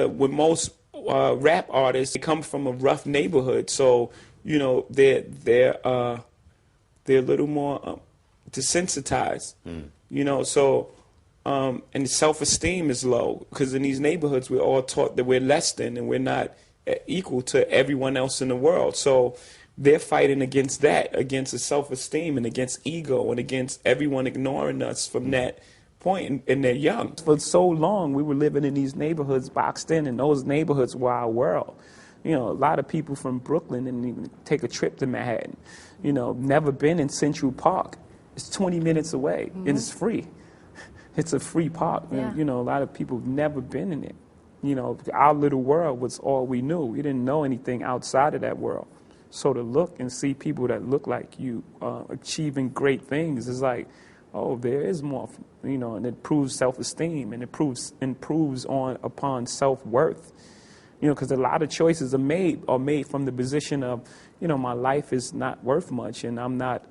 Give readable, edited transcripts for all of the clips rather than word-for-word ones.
with most rap artists, they come from a rough neighborhood, so you know they're a little more desensitized. You know, so and self-esteem is low because in these neighborhoods we're all taught that we're less than and we're not equal to everyone else in the world. So they're fighting against that, against the self-esteem and against ego and against everyone ignoring us from that point, and they're young. For so long, we were living in these neighborhoods boxed in, and those neighborhoods were our world. You know, a lot of people from Brooklyn didn't even take a trip to Manhattan. You know, never been in Central Park. It's 20 minutes away, and it's free. It's a free park. Yeah. And, you know, a lot of people have never been in it. You know, our little world was all we knew. We didn't know anything outside of that world. So to look and see people that look like you achieving great things is like, oh, there is more, you know, and it proves self-esteem and it improves upon self-worth. You know, because a lot of choices are made from the position of, you know, my life is not worth much and I'm not,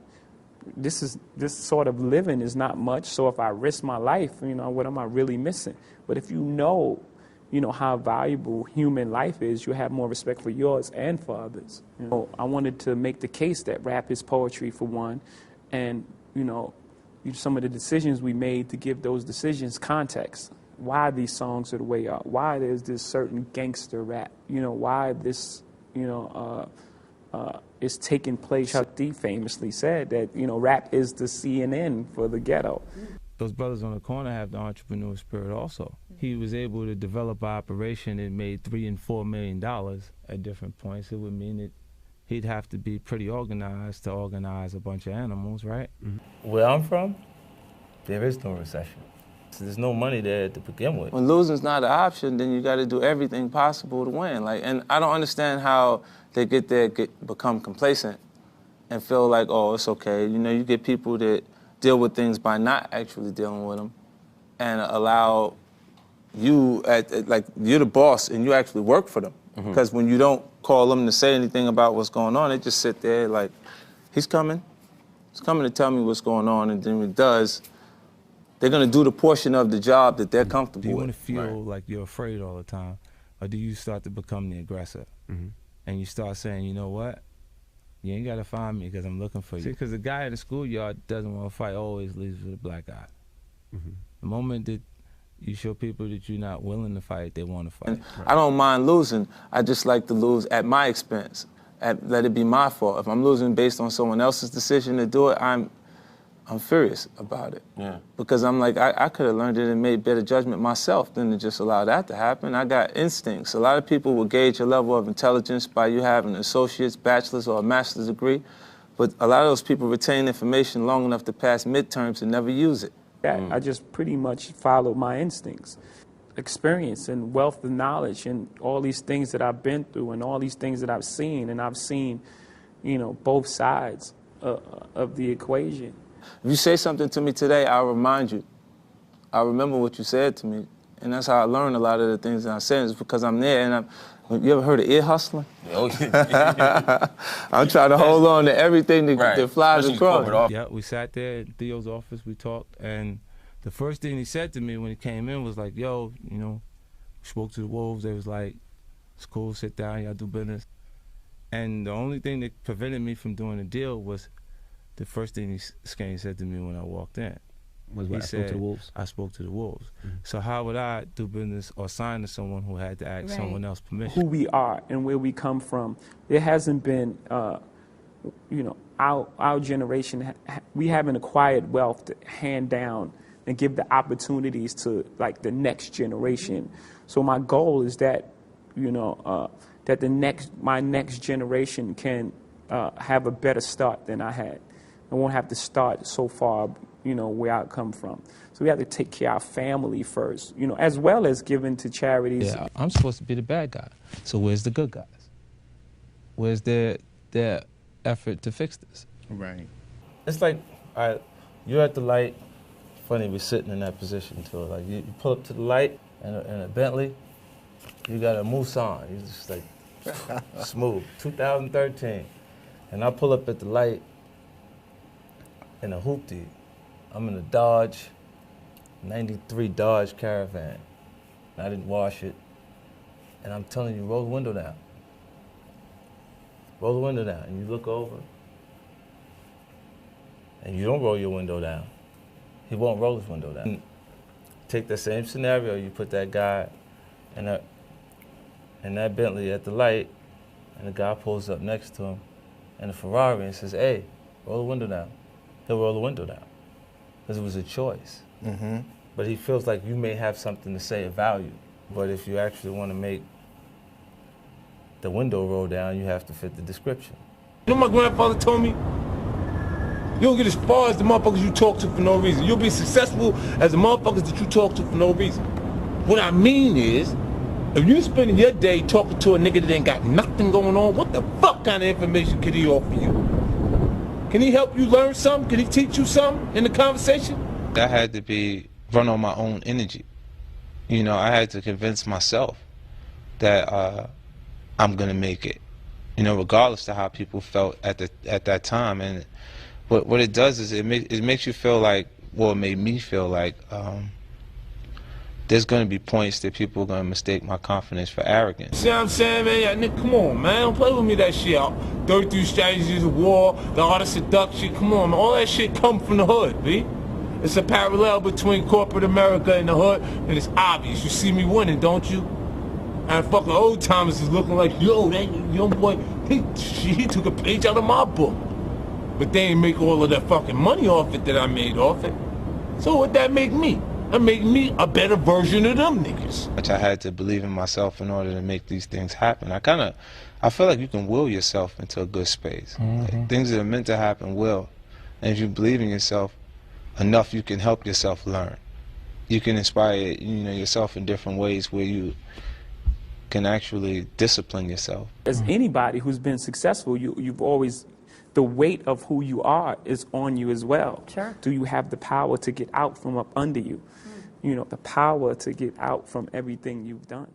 this sort of living is not much. So if I risk my life, you know, what am I really missing? But if you know how valuable human life is, you have more respect for yours and for others. You know, I wanted to make the case that rap is poetry for one, and, you know, some of the decisions we made to give those decisions context. Why these songs are the way they are, why there's this certain gangster rap, you know, why this, you know, is taking place. Chuck D famously said that, you know, rap is the CNN for the ghetto. Those brothers on the corner have the entrepreneur spirit also. He was able to develop an operation that made $3 and $4 million at different points. It would mean that he'd have to be pretty organized to organize a bunch of animals, right? Where I'm from, there is no recession. So there's no money there to begin with. When losing's not an option, then you got to do everything possible to win. Like, and I don't understand how they become complacent and feel like, oh, it's okay. You know, you get people that deal with things by not actually dealing with them, and allow you like you're the boss and you actually work for them. Because when you don't call them to say anything about what's going on, they just sit there like, he's coming to tell me what's going on, and then when he does, they're gonna do the portion of the job that they're comfortable with. Do you want to feel like you're afraid all the time, or do you start to become the aggressor? And you start saying, you know what? You ain't got to find me because I'm looking for you. Because the guy in the schoolyard doesn't want to fight, always leaves with a black eye. The moment that you show people that you're not willing to fight, they want to fight. I don't mind losing. I just like to lose at my expense. Let it be my fault. If I'm losing based on someone else's decision to do it, I'm furious about it. Yeah. Because I'm like, I could have learned it and made better judgment myself than to just allow that to happen. I got instincts. A lot of people will gauge your level of intelligence by you having an associate's, bachelor's, or a master's degree, but a lot of those people retain information long enough to pass midterms and never use it. I just pretty much followed my instincts. Experience and wealth of knowledge and all these things that I've been through and all these things that I've seen, and I've seen, you know, both sides of the equation. If you say something to me today, I'll remind you. I'll remember what you said to me. And that's how I learn a lot of the things that I said, is because I'm there. And you ever heard of ear hustling? Oh, yeah. I'm trying to hold on to everything that flies across. Yeah, we sat there at Theo's office, we talked, and the first thing he said to me when he came in was like, yo, you know, spoke to the Wolves. They was like, it's cool, sit down, y'all do business. And the only thing that prevented me from doing the deal was the first thing Skane said to me when I walked in. I spoke to the Wolves? I spoke to the Wolves. So how would I do business or sign to someone who had to ask someone else permission? Who we are and where we come from, there hasn't been, you know, our generation, we haven't acquired wealth to hand down and give the opportunities to, like, the next generation. So my goal is that, you know, that my next generation can have a better start than I had. I won't have to start so far, you know, where I come from. So we have to take care of our family first, you know, as well as giving to charities. Yeah, I'm supposed to be the bad guy. So where's the good guys? Where's their effort to fix this? Right. It's like, all right, you're at the light. Funny, we're sitting in that position too. Like you pull up to the light in a Bentley, you got a Musan. You're just like smooth. 2013, and I pull up at the light in a hoopty. I'm in a Dodge, 93 Dodge Caravan. I didn't wash it. And I'm telling you, roll the window down. Roll the window down. And you look over, and you don't roll your window down. He won't roll his window down. Take the same scenario, you put that guy in that Bentley at the light, and the guy pulls up next to him in a Ferrari and says, hey, roll the window down. He'll roll the window down, because it was a choice. Mm-hmm. But he feels like you may have something to say of value. But if you actually want to make the window roll down, you have to fit the description. You know what my grandfather told me? You don't get as far as the motherfuckers you talk to for no reason. You'll be successful as the motherfuckers that you talk to for no reason. What I mean is, if you spending your day talking to a nigga that ain't got nothing going on, what the fuck kind of information could he offer you? Can he help you learn something? Can he teach you something in the conversation? I had to run on my own energy. You know, I had to convince myself that I'm gonna make it. You know, regardless of how people felt at that time. And what it does is it makes you feel like, well, it made me feel like there's gonna be points that people are gonna mistake my confidence for arrogance. See what I'm saying, man? Yeah, nigga, come on, man. Don't play with me that shit. 33 strategies of war, the art of seduction. Come on, man. All that shit come from the hood, B. It's a parallel between corporate America and the hood, and it's obvious. You see me winning, don't you? And fucking old timers is looking like, yo, that young boy, he took a page out of my book. But they ain't make all of that fucking money off it that I made off it. So what that make me? That make me a better version of them niggas. I had to believe in myself in order to make these things happen. I feel like you can will yourself into a good space. Mm-hmm. Like, things that are meant to happen will. And if you believe in yourself enough, you can help yourself learn. You can inspire, yourself in different ways where you can actually discipline yourself. As anybody who's been successful, you've always, the weight of who you are is on you as well. Sure. Do you have the power to get out from up under you? You know, the power to get out from everything you've done.